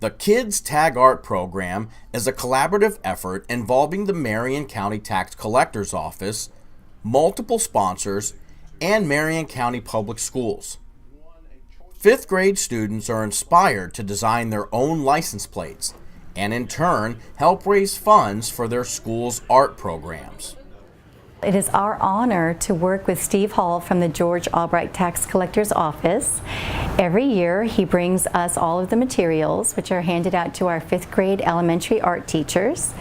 The Kids Tag Art program is a collaborative effort involving the Marion County Tax Collector's Office, multiple sponsors, and Marion County Public Schools. Fifth grade students are inspired to design their own license plates and in turn help raise funds for their school's art programs. It is our honor to work with Steve Hall from the George Albright Tax Collector's Office. Every year he brings us all of the materials which are handed out to our fifth grade elementary art teachers,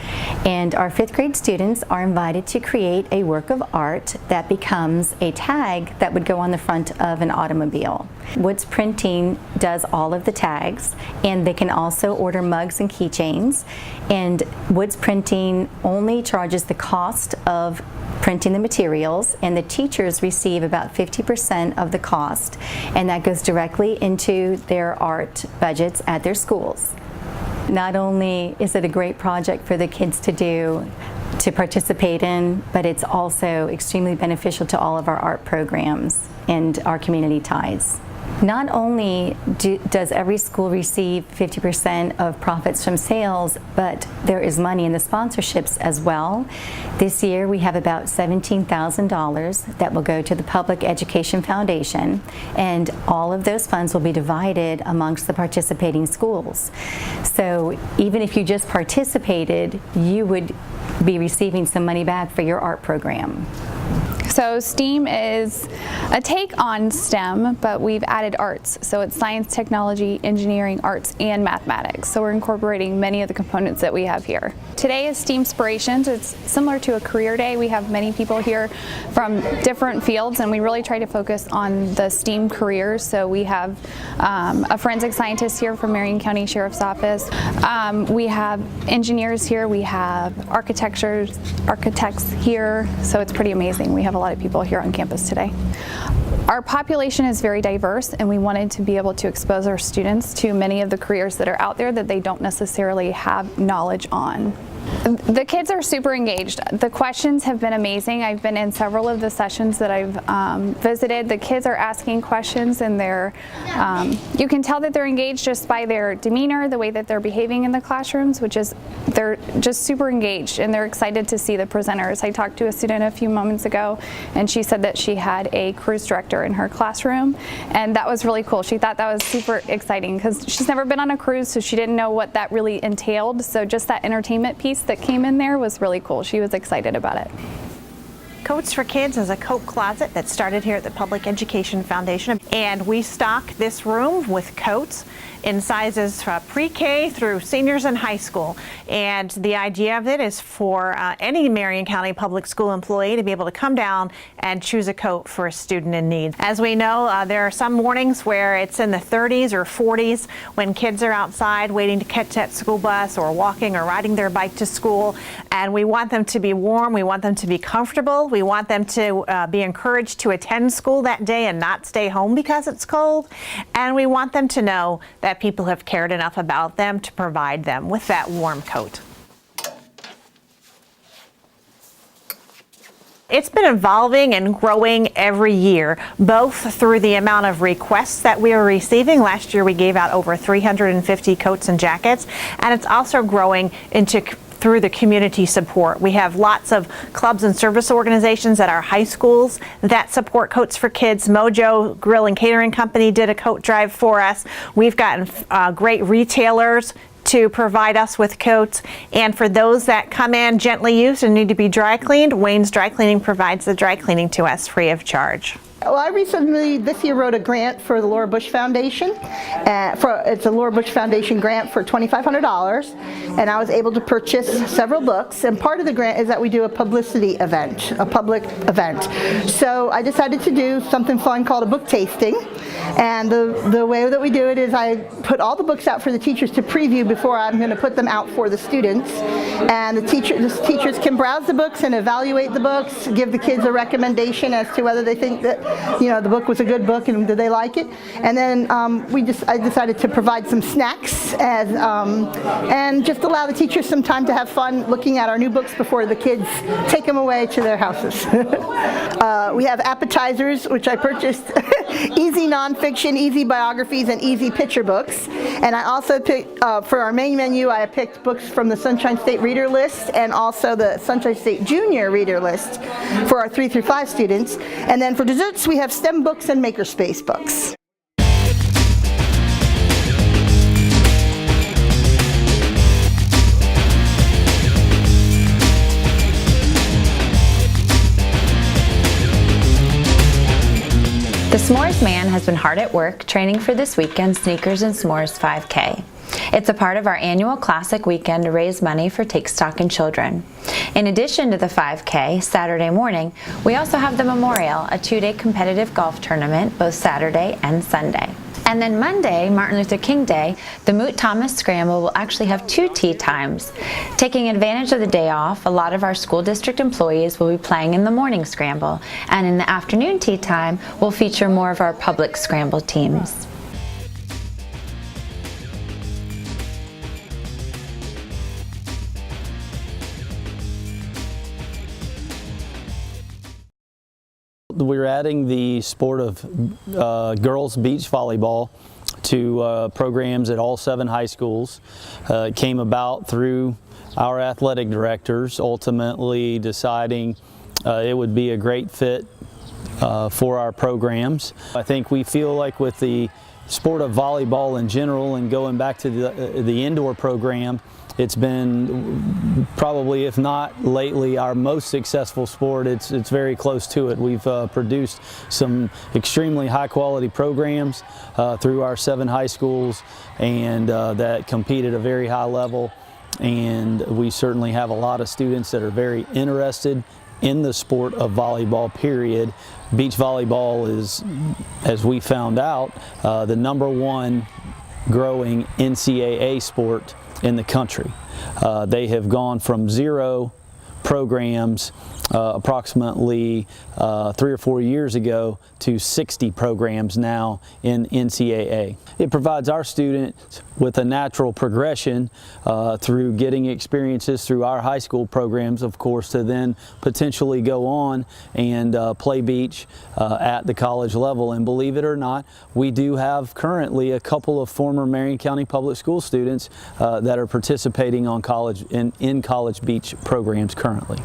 and our fifth grade students are invited to create a work of art that becomes a tag that would go on the front of an automobile. Woods Printing does all of the tags, and they can also order mugs and keychains, and Woods Printing only charges the cost of printing the materials, and the teachers receive about 50% of the cost, and that goes directly into their art budgets at their schools. Not only is it a great project for the kids to do, to participate in, but it's also extremely beneficial to all of our art programs and our community ties. Not only does every school receive 50% of profits from sales, but there is money in the sponsorships as well. This year we have about $17,000 that will go to the Public Education Foundation, and all of those funds will be divided amongst the participating schools. So even if you just participated, you would be receiving some money back for your art program. So STEAM is a take on STEM, but we've added arts. So it's science, technology, engineering, arts, and mathematics. So we're incorporating many of the components that we have here. Today is STEAMspirations. It's similar to a career day. We have many people here from different fields, and we really try to focus on the STEAM careers. So we have a forensic scientist here from Marion County Sheriff's Office. We have engineers here. We have architects here. So it's pretty amazing. We have a lot of people here on campus today. Our population is very diverse, and we wanted to be able to expose our students to many of the careers that are out there that they don't necessarily have knowledge on. The kids are super engaged. The questions have been amazing. I've been in several of the sessions that I've visited. The kids are asking questions, and you can tell that they're engaged just by their demeanor, the way that they're behaving in the classrooms, which is they're just super engaged, and they're excited to see the presenters. I talked to a student a few moments ago, and she said that she had a cruise director in her classroom, and that was really cool. She thought that was super exciting because she's never been on a cruise, so she didn't know what that really entailed. So just that entertainment piece that came in there was really cool. She was excited about it. Coats for Kids is a coat closet that started here at the Public Education Foundation, and we stock this room with coats in sizes pre-K through seniors in high school. And the idea of it is for any Marion County Public School employee to be able to come down and choose a coat for a student in need. As we know, there are some mornings where it's in the 30s or 40s when kids are outside waiting to catch that school bus or walking or riding their bike to school, and we want them to be warm, we want them to be comfortable, we want them to be encouraged to attend school that day and not stay home because it's cold, and we want them to know that people have cared enough about them to provide them with that warm coat. It's been evolving and growing every year, both through the amount of requests that we are receiving. Last year we gave out over 350 coats and jackets, and it's also growing through the community support. We have lots of clubs and service organizations at our high schools that support Coats for Kids. Mojo Grill and Catering Company did a coat drive for us. We've gotten great retailers to provide us with coats, and for those that come in gently used and need to be dry cleaned, Wayne's Dry Cleaning provides the dry cleaning to us free of charge. Well, I recently, this year, wrote a grant for the Laura Bush Foundation. It's a Laura Bush Foundation grant for $2,500, and I was able to purchase several books, and part of the grant is that we do a publicity event, a public event. So I decided to do something fun called a book tasting, and the way that we do it is I put all the books out for the teachers to preview before I'm going to put them out for the students, and the teachers can browse the books and evaluate the books, give the kids a recommendation as to whether they think that the book was a good book and did they like it. And then I decided to provide some snacks and just allow the teachers some time to have fun looking at our new books before the kids take them away to their houses. We have appetizers, which I purchased, easy non nonfiction, easy biographies, and easy picture books. And I also picked, for our main menu, I picked books from the Sunshine State Reader List and also the Sunshine State Junior Reader List for our 3 through 5 students. And then for desserts, we have STEM books and Makerspace books. The S'mores Man has been hard at work training for this weekend's Sneakers and S'mores 5K. It's a part of our annual Classic Weekend to raise money for Take Stock in Children. In addition to the 5K, Saturday morning, we also have the Memorial, a 2-day competitive golf tournament, both Saturday and Sunday. And then Monday, Martin Luther King Day, the Moot Thomas Scramble will actually have 2 tee times. Taking advantage of the day off, a lot of our school district employees will be playing in the morning scramble, and in the afternoon tee time, we'll feature more of our public scramble teams. We're adding the sport of girls beach volleyball to programs at all 7 high schools. It came about through our athletic directors ultimately deciding it would be a great fit for our programs. I think we feel like with the sport of volleyball in general and going back to the indoor program, it's been probably, if not lately, our most successful sport. It's very close to it. We've produced some extremely high quality programs through our 7 high schools, and that compete at a very high level. And we certainly have a lot of students that are very interested in the sport of volleyball, period. Beach volleyball is, as we found out, the #1 growing NCAA sport in the country. They have gone from 0 programs approximately 3 or 4 years ago to 60 programs now in NCAA. It provides our students with a natural progression through getting experiences through our high school programs, of course, to then potentially go on and play beach at the college level. And believe it or not, we do have currently a couple of former Marion County Public School students that are participating on college in college beach programs currently.